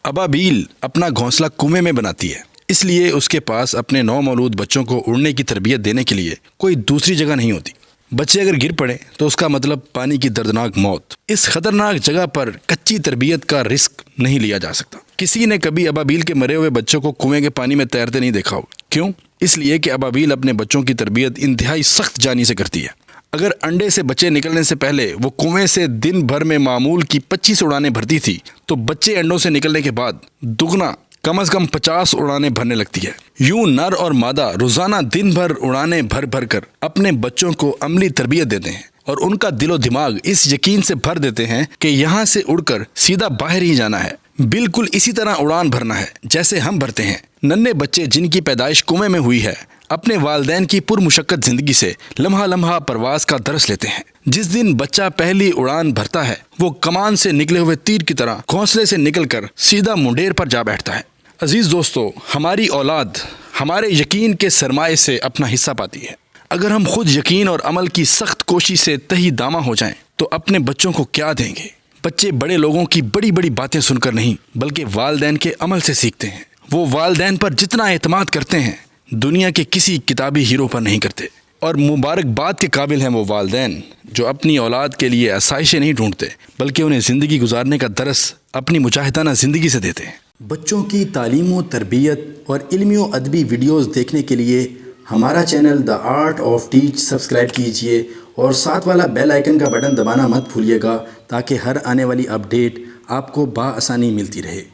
ابابیل اپنا گھونسلہ کنویں میں بناتی ہے، اس لیے اس کے پاس اپنے نومولود بچوں کو اڑنے کی تربیت دینے کے لیے کوئی دوسری جگہ نہیں ہوتی۔ بچے اگر گر پڑے تو اس کا مطلب پانی کی دردناک موت۔ اس خطرناک جگہ پر کچی تربیت کا رسک نہیں لیا جا سکتا۔ کسی نے کبھی ابابیل کے مرے ہوئے بچوں کو کنویں کے پانی میں تیرتے نہیں دیکھا ہوگا۔ کیوں؟ اس لیے کہ ابابیل اپنے بچوں کی تربیت انتہائی سخت جانی سے کرتی ہے۔ اگر انڈے سے بچے نکلنے سے پہلے وہ کنویں سے دن بھر میں معمول کی 25 اڑانیں بھرتی تھی، تو بچے انڈوں سے نکلنے کے بعد دگنا کم از کم 50 اڑانیں بھرنے لگتی ہے۔ یوں نر اور مادہ روزانہ دن بھر اڑانیں بھر بھر کر اپنے بچوں کو عملی تربیت دیتے ہیں، اور ان کا دل و دماغ اس یقین سے بھر دیتے ہیں کہ یہاں سے اڑ کر سیدھا باہر ہی جانا ہے، بالکل اسی طرح اڑان بھرنا ہے جیسے ہم بھرتے ہیں۔ ننھے بچے جن کی پیدائش کنویں میں ہوئی ہے، اپنے والدین کی پرمشقت زندگی سے لمحہ لمحہ پرواز کا درس لیتے ہیں۔ جس دن بچہ پہلی اڑان بھرتا ہے، وہ کمان سے نکلے ہوئے تیر کی طرح گھونسلے سے نکل کر سیدھا منڈیر پر جا بیٹھتا ہے۔ عزیز دوستو، ہماری اولاد ہمارے یقین کے سرمائے سے اپنا حصہ پاتی ہے۔ اگر ہم خود یقین اور عمل کی سخت کوشش سے تہی دامہ ہو جائیں تو اپنے بچوں کو کیا دیں گے؟ بچے بڑے لوگوں کی بڑی بڑی باتیں سن کر نہیں، بلکہ والدین کے عمل سے سیکھتے ہیں۔ وہ والدین پر جتنا اعتماد کرتے ہیں، دنیا کے کسی کتابی ہیرو پر نہیں کرتے۔ اور مبارکباد کے قابل ہیں وہ والدین جو اپنی اولاد کے لیے آسائشیں نہیں ڈھونڈتے، بلکہ انہیں زندگی گزارنے کا درس اپنی مجاہدانہ زندگی سے دیتے ہیں۔ بچوں کی تعلیم و تربیت اور علمی و ادبی ویڈیوز دیکھنے کے لیے ہمارا channel the art of teach subscribe کیجئے، اور ساتھ والا بیل آئیکن کا بٹن دبانا مت بھولیے گا، تاکہ ہر آنے والی اپڈیٹ آپ کو بآسانی ملتی رہے۔